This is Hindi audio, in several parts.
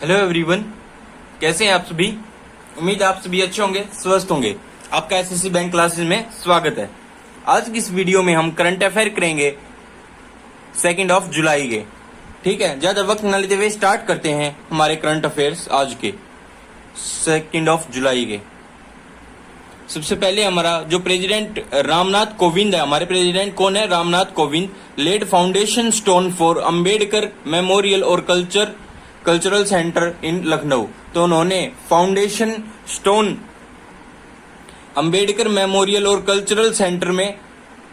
हेलो एवरीवन, कैसे हैं आप सभी। उम्मीद आप सभी अच्छे होंगे, स्वस्थ होंगे। आपका एसएससी बैंक क्लासेस में स्वागत है। आज की इस वीडियो में हम करंट अफेयर करेंगे 2 जुलाई के। ठीक है, ज्यादा वक्त न लेते हुए स्टार्ट करते हैं हमारे करंट अफेयर्स आज के 2 जुलाई के। सबसे पहले हमारा जो प्रेसिडेंट रामनाथ कोविंद है, हमारे प्रेसिडेंट कौन है? Ramnath Kovind laid foundation stone for Ambedkar memorial और कल्चरल सेंटर इन लखनऊ। तो उन्होंने फाउंडेशन स्टोन अंबेडकर मेमोरियल और कल्चरल सेंटर में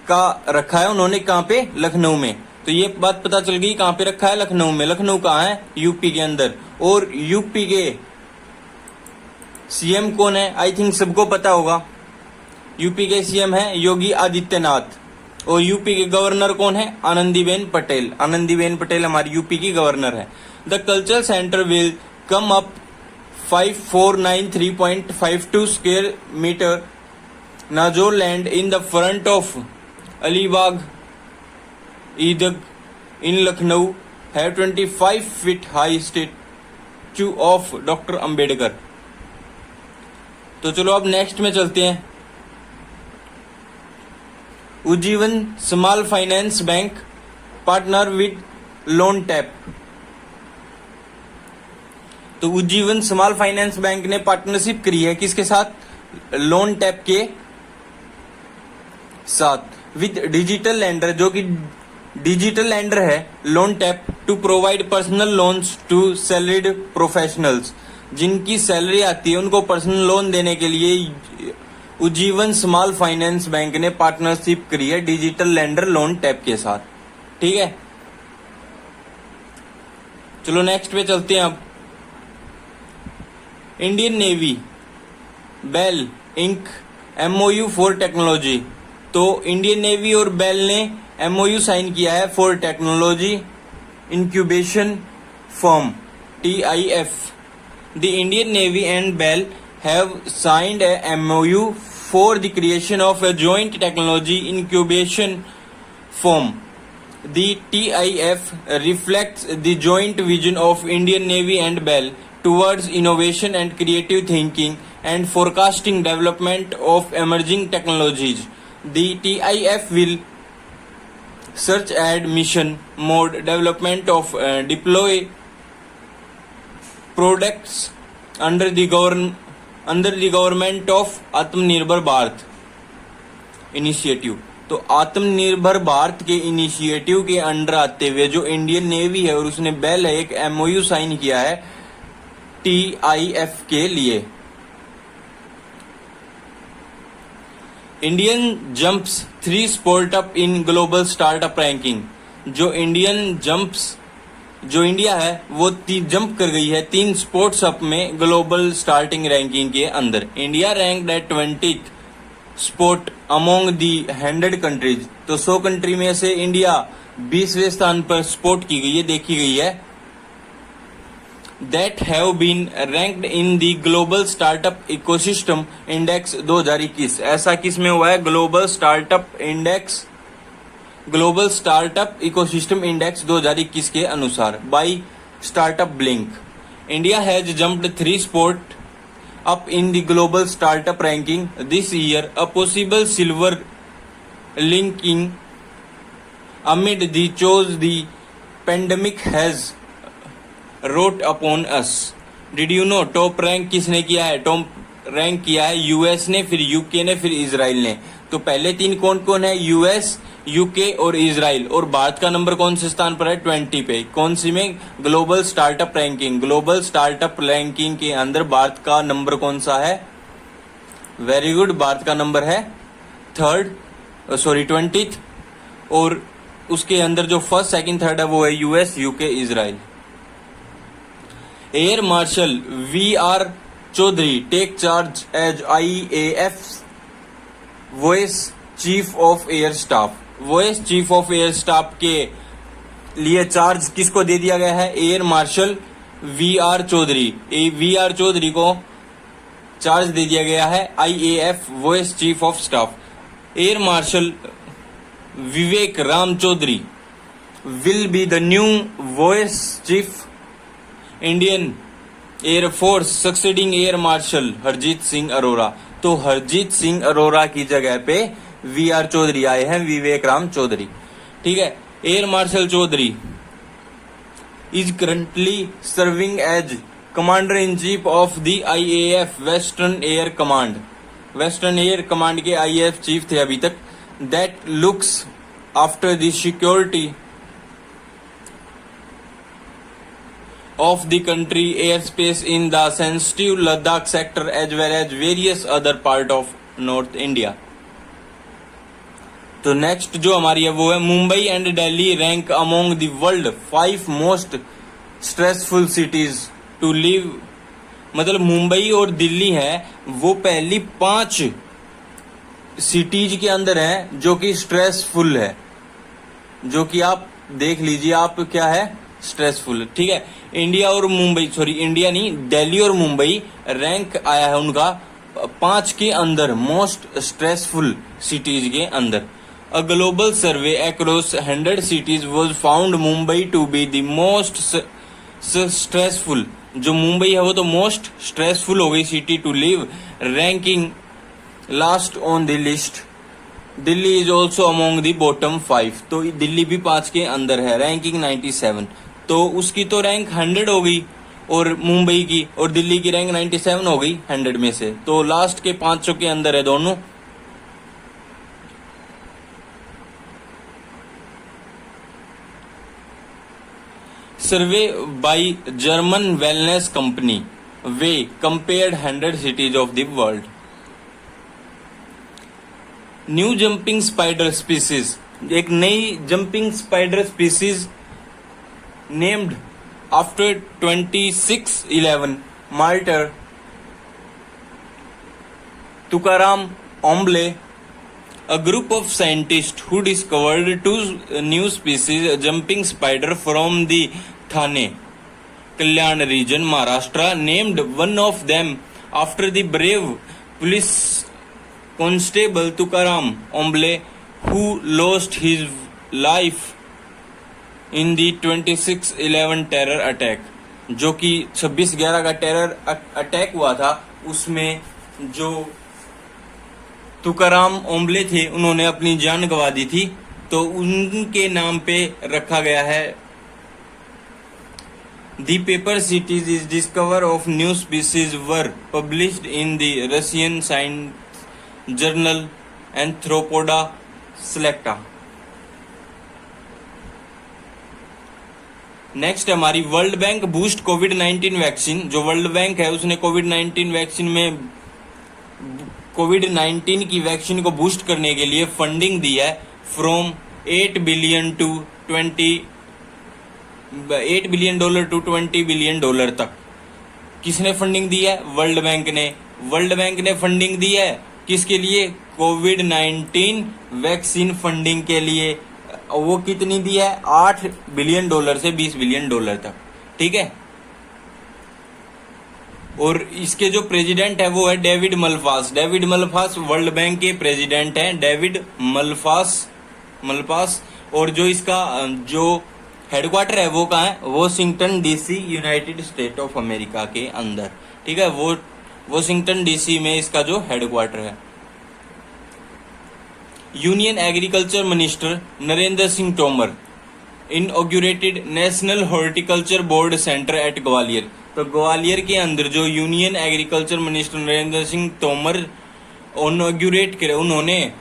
का रखा है। उन्होंने कहाँ पे? लखनऊ में। तो ये बात पता चल गई कहाँ पे रखा है? लखनऊ में। लखनऊ कहाँ है? यूपी के अंदर। और यूपी के सीएम कौन है? आई थिंक सबको पता होगा। यूपी के सीएम है योगी आदित्यनाथ। और यूपी के गवर्नर कौन है? आनंदीबेन पटेल। आनंदीबेन पटेल हमारी यूपी की गवर्नर है। The cultural centre will come up 5493.52 square metre नाजोर land in the front of Alibag Eidgah in Lucknow have 25 feet high statue of doctor Ambedkar. तो चलो अब नेक्स्ट में चलते हैं। Ujjivan small finance bank partner with LoanTap. तो उज्जीवन स्मॉल फाइनेंस बैंक ने पार्टनरशिप करी है किसके साथ? लोन टैप के साथ। विद डिजिटल लेंडर, जो कि डिजिटल लेंडर है loan tap, to provide personal loans to salaried professionals. जिनकी सैलरी आती है उनको पर्सनल लोन देने के लिए उज्जीवन स्मॉल फाइनेंस बैंक ने पार्टनरशिप करी है डिजिटल लेंडर लोन टैप के साथ। ठीक है, चलो नेक्स्ट पे चलते हैं। अब Indian navy BEL ink MoU for technology. तो इंडियन नेवी और बेल ने एमओयू साइन किया है for technology incubation firm TIF। The Indian navy and BEL have signed a MOU for the creation of a joint technology incubation firm. The TIF reflects the joint vision of Indian Navy and BEL towards innovation and creative thinking and forecasting development of emerging technologies. The TIF will search and mission mode development of deploy products under the government of आत्मनिर्भर भारत इनिशिएटिव। तो आत्मनिर्भर भारत के इनिशिएटिव के अंडर आते हुए जो इंडियन नेवी है और उसने बेल है एक MOU साइन किया है TIF के लिए। Indian jumps 3 startup in global startup ranking. जो इंडिया है वो जंप कर गई है 3 स्पोर्ट्स अप में ग्लोबल स्टार्टिंग रैंकिंग के अंदर। India ranked at 20th spot among the 100 countries. तो 100 कंट्री में से इंडिया 20वें स्थान पर स्पोर्ट की गई है, देखी गई है। That have been ranked in the global startup ecosystem index 2021। ऐसा किस में हुआ है? ग्लोबल स्टार्टअप इकोसिस्टम इंडेक्स 2021 के अनुसार by startup blink. India has jumped 3 spot up in the global startup ranking this year, a possible silver linking amid the chaos the pandemic has wrought upon us. Did you know top rank किसने किया है? टॉप रैंक किया है यूएस ने, फिर यूके ने, फिर इजराइल ने। तो पहले 3 कौन कौन है? यूएस, यूके और इजराइल। और भारत का नंबर कौन से स्थान पर है? 20 पे। कौन सी में? Global startup ranking. Global startup ranking के अंदर भारत का नंबर कौन सा है? वेरी गुड, भारत का नंबर है 20th। और उसके अंदर जो फर्स्ट, सेकंड, थर्ड है वो है US, UK, Israel. Air marshal VR Chaudhary take charge as IAF vice chief of air staff. Vice chief of air staff के लिए चार्ज किसको दे दिया गया है? Air marshal VR Chaudhary. VR Chaudhary को चार्ज दे दिया गया है IAF vice chief of staff. Air marshal Vivek Ram Chaudhary will be the new voice chief Indian air force succeeding air marshal Harjeet Singh Arora. तो हरजीत सिंह अरोरा की जगह पे वी आर चौधरी आए हैं, विवेक राम चौधरी। ठीक है, air marshal Chaudhary is currently serving as commander in chief of the IAF western air command. Western air command के आईएएफ चीफ थे अभी तक। That looks after the security of the country airspace in the sensitive Ladakh sector as well as various other part of North India। तो नेक्स्ट जो हमारी है वो है Mumbai and Delhi rank among the world 5 most stressful cities to live. मतलब मुंबई और दिल्ली है वो पहली 5 सिटीज के अंदर है जो कि स्ट्रेसफुल है, जो कि आप देख लीजिए आप क्या है, स्ट्रेसफुल। ठीक है, इंडिया और मुंबई, सॉरी इंडिया नहीं, दिल्ली और मुंबई रैंक आया है उनका 5 के अंदर मोस्ट स्ट्रेसफुल सिटीज के अंदर। A global survey across 100 cities was found Mumbai to be the most stressful. जो मुंबई है वो तो मोस्ट स्ट्रेसफुल हो गई city to live, ranking last on the list. Delhi is also among the bottom 5। तो दिल्ली भी 5 के अंदर है, रैंकिंग 97। तो उसकी तो रैंक 100 हो गई और मुंबई की, और दिल्ली की रैंक 97 हो गई 100 में से। तो लास्ट के 500 के अंदर है दोनों। Survey by German wellness company they compared 100 cities of the world. New jumping spider species, एक नई jumping spider species named after 2611 martyr Tukaram Ombale, a group of scientists who discovered 2 new species jumping spider from the Thane, Kalyan region, Maharashtra, named one of them after the brave police constable Tukaram Omble, who lost his life in the 2611 terror attack। जो कि 26/11 का टेरर अटैक हुआ था, उसमें जो तुकाराम ओम्बले थे उन्होंने अपनी जान गंवा दी थी, तो उनके नाम पे रखा गया है। The paper cities is discover of new species were published in the Russian science journal Anthropoda Selecta। Next हमारी वर्ल्ड बैंक बूस्ट कोविड-19 वैक्सीन। जो वर्ल्ड बैंक है उसने कोविड-19 वैक्सीन में कोविड-19 की वैक्सीन को बूस्ट करने के लिए फंडिंग दी है फ्रॉम $8 billion to $20 billion तक। किसने फंडिंग दी है? वर्ल्ड बैंक ने। वर्ल्ड बैंक ने फंडिंग दी है किसके लिए? कोविड-19 वैक्सीन फंडिंग के लिए। वो कितनी दी है? $8 बिलियन से $20 बिलियन तक। ठीक है, और इसके जो प्रेसिडेंट है वो है David Malpass. David Malpass world bank के प्रेसिडेंट हैं, डेविड मलपास। और जो इसका जो हेडक्वार्टर है वो कहाँ है? Washington DC, United state of America के अंदर। ठीक है, वो वॉशिंगटन डीसी में इसका जो हेडक्वार्टर है। Union agriculture minister Narendra Singh Tomar inaugurated national horticulture board centre at Gwalior. तो ग्वालियर के अंदर जो union agriculture minister Narendra Singh Tomar inaugurate करे, उन्होंने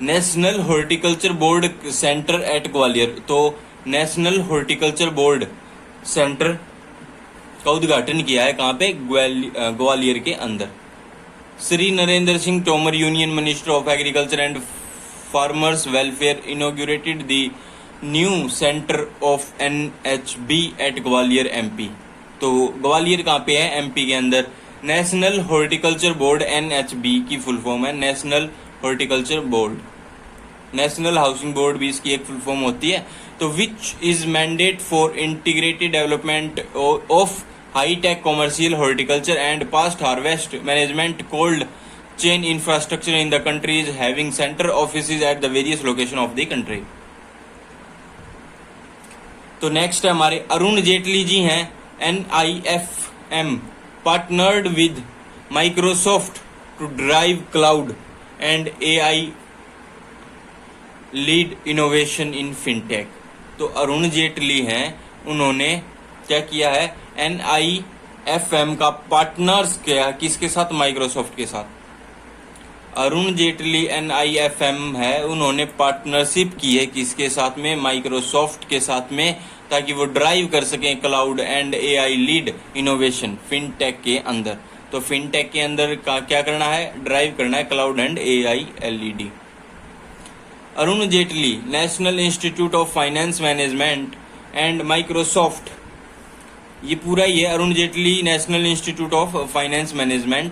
national horticulture board centre at Gwalior. तो नेशनल हॉर्टिकल्चर बोर्ड सेंटर का उद्घाटन किया है कहाँ पे? ग्वालियर के अंदर। Shri Narendra Singh Tomar union minister of agriculture and farmers welfare inaugurated the new centre of NHB at Gwalior MP। तो ग्वालियर कहाँ पे है? MP के अंदर। नेशनल हॉर्टिकल्चर बोर्ड NHB की फुल फॉर्म है national horticulture board. National housing board भी इसकी एक फुल फॉर्म होती है। तो which is mandate for integrated development of high tech commercial horticulture and post harvest management cold chain infrastructure in the country is having centre offices at the various location of the country. तो नेक्स्ट है हमारे अरुण जेटली जी हैं NIFM partnered with Microsoft to drive cloud and AI lead innovation in fintech. तो अरुण जेटली हैं, उन्होंने क्या किया है, NIFM का पार्टनर्स किया किसके साथ, माइक्रोसॉफ्ट के साथ। अरुण जेटली NIFM है, उन्होंने पार्टनरशिप की है किसके साथ में, माइक्रोसॉफ्ट के साथ में, ताकि वो ड्राइव कर सकें cloud and AI lead innovation fintech के अंदर। तो फिनटेक के अंदर का क्या करना है, ड्राइव करना है cloud and AI LED। Arun Jaitley national institute of finance management and Microsoft, ये पूरा ही है, Arun Jaitley national institute of finance management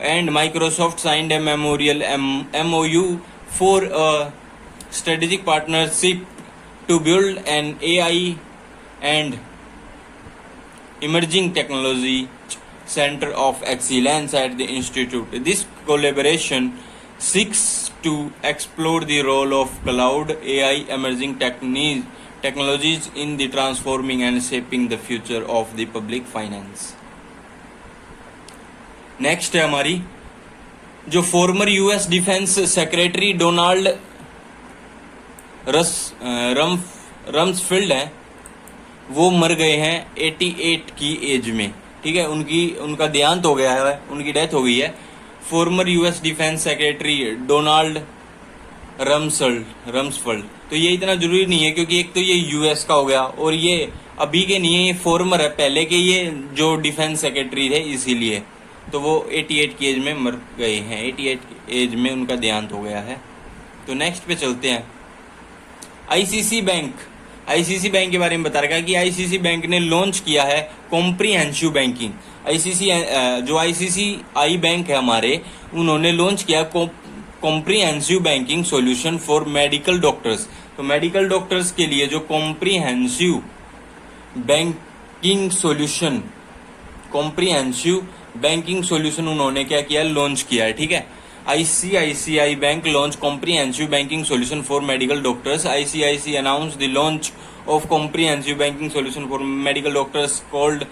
and Microsoft signed a memorial MOU for a strategic partnership to build an AI and emerging technology center of excellence at the institute. This collaboration seeks to explore the role of cloud, AI, emerging technologies in the transforming and shaping the future of the public finance. Next है हमारी जो former US defence secretary Donald Rumsfeld है, वो मर गए हैं 88 की एज में। ठीक है, उनका देहांत हो गया है, उनकी डेथ हो गई है। Former US defence secretary Donald Rumsfeld. तो ये इतना जरूरी नहीं है, क्योंकि एक तो ये US का हो गया और ये अभी के नहीं है, ये फॉर्मर है, पहले के ये जो डिफेंस सेक्रेटरी थे, इसीलिए तो वो 88 की एज में मर गए हैं, 88 एज में उनका देहांत हो गया है। तो नेक्स्ट पे चलते हैं। ICC बैंक के बारे में बता रखा है कि ICC बैंक ने लॉन्च किया है कॉम्प्रिहेंसिव बैंकिंग। जो ICCI बैंक है हमारे, उन्होंने लॉन्च किया comprehensive banking solution for medical doctors. तो मेडिकल डॉक्टर्स के लिए जो कॉम्प्रिहेंसिव बैंकिंग सॉल्यूशन उन्होंने क्या किया, लॉन्च किया है। ठीक है, ICICI bank launch comprehensive banking solution for medical doctors. ICICI announce the launch of comprehensive banking solution for medical doctors called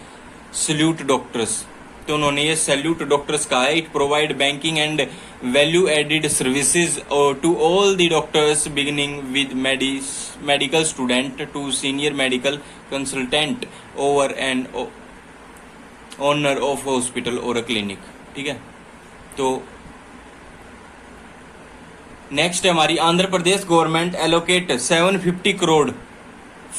salute doctors. तो उन्होंने ये सैल्यूट डॉक्टर्स कहा है। It provide banking and value added services to all the doctors beginning with medical student to senior medical consultant over and owner of hospital और अ क्लिनिक। ठीक है, तो नेक्स्ट है हमारी Andhra Pradesh government allocate 750 crore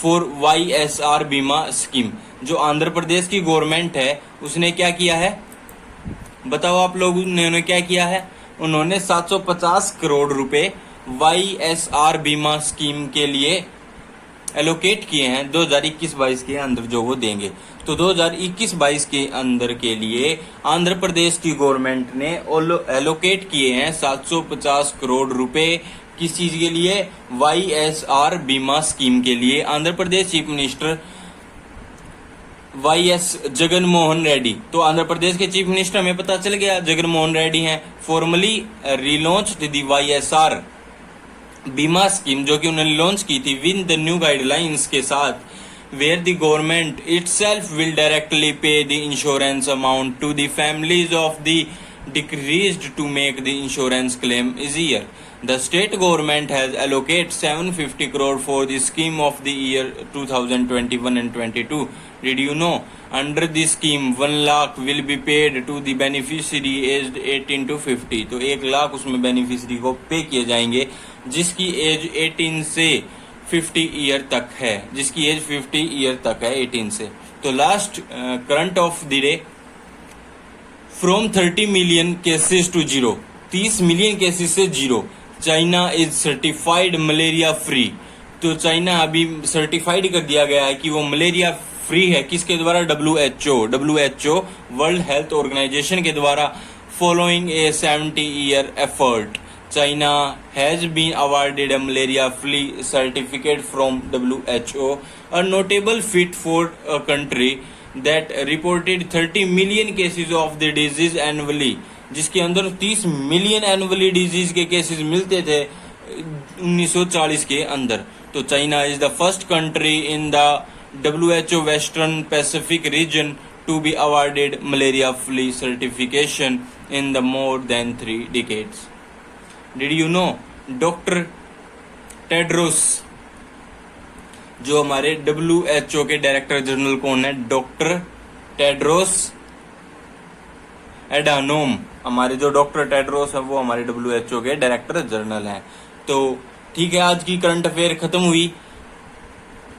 for YSR बीमा स्कीम। जो आंध्र प्रदेश की गवर्नमेंट है, उसने क्या किया है, बताओ आप लोगों ने क्या किया है, उन्होंने 750 करोड़ रुपए YSR बीमा स्कीम के लिए एलोकेट किए हैं 2021-22 के अंदर, जो वो देंगे। तो 2021-22 के अंदर के लिए आंध्र प्रदेश की गवर्नमेंट ने एलोकेट किए हैं 750 करोड़ रुपए किस चीज के लिए, YSR बीमा स्कीम के लिए। Andhra Pradesh chief minister YS Jaganmohan Reddy. तो आंध्र प्रदेश के चीफ मिनिस्टर हमें पता चल गया जगनमोहन रेड्डी हैं। फॉर्मली रिलॉन्च्ड द YSR बीमा स्कीम, जो कि उन्होंने लॉन्च की थी विद द न्यू गाइडलाइंस के साथ, where the government itself will directly pay the insurance amount to the families of the deceased to make the insurance claim easier. The state government has allocated 750 crore for the scheme of the year 2021 and 22. Did you know? Under this scheme, 1 lakh will be paid to the beneficiary aged 18 to 50. तो 1 लाख उसमें बेनिफिशियरी को पे किए जाएंगे जिसकी एज 18 से 50 ईयर तक है, जिसकी एज 50 ईयर तक है 18 से। तो last current of the day, from 30 million cases to zero, 30 million cases से zero. China is certified malaria free. तो चाइना अभी सर्टिफाइड कर दिया गया है कि वो मलेरिया फ्री है, किसके द्वारा, WHO वर्ल्ड हेल्थ ऑर्गेनाइजेशन के द्वारा। Following a 70 year effort, China has been awarded a malaria free certificate from WHO, a notable feat for a country that reported 30 million cases of the disease annually, जिसके अंदर 30 मिलियन एनुअली डिजीज के केसेस मिलते थे 1940 के अंदर। तो China is the first country in the WHO Western Pacific region to be awarded malaria-free certification in the more than 3 decades. Did you know Dr. Tedros, जो हमारे WHO के डायरेक्टर जनरल कौन है? Doctor Tedros Adhanom. हमारे जो डॉक्टर टेड्रोस है वो हमारे WHO के डायरेक्टर जनरल हैं। तो ठीक है, आज की करंट अफेयर खत्म हुई।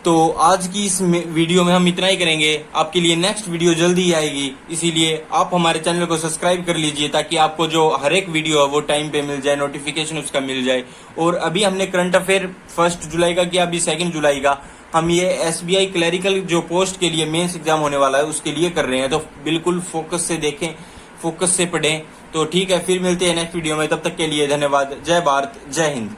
तो आज की इस वीडियो में हम इतना ही करेंगे। आपके लिए नेक्स्ट वीडियो जल्दी ही आएगी, इसीलिए आप हमारे चैनल को सब्सक्राइब कर लीजिए ताकि आपको जो हर एक वीडियो है वो टाइम पे मिल जाए, नोटिफिकेशन उसका मिल जाए। और अभी हमने करंट अफेयर 1 जुलाई का किया, अभी 2 जुलाई का हम ये SBI क्लरिकल जो पोस्ट के लिए मेंस एग्जाम होने वाला है उसके लिए कर रहे हैं। तो बिल्कुल फोकस से देखें, फोकस से पढ़ें। तो ठीक है, फिर मिलते हैं नेक्स्ट वीडियो में। तब तक के लिए धन्यवाद। जय भारत, जय हिंद।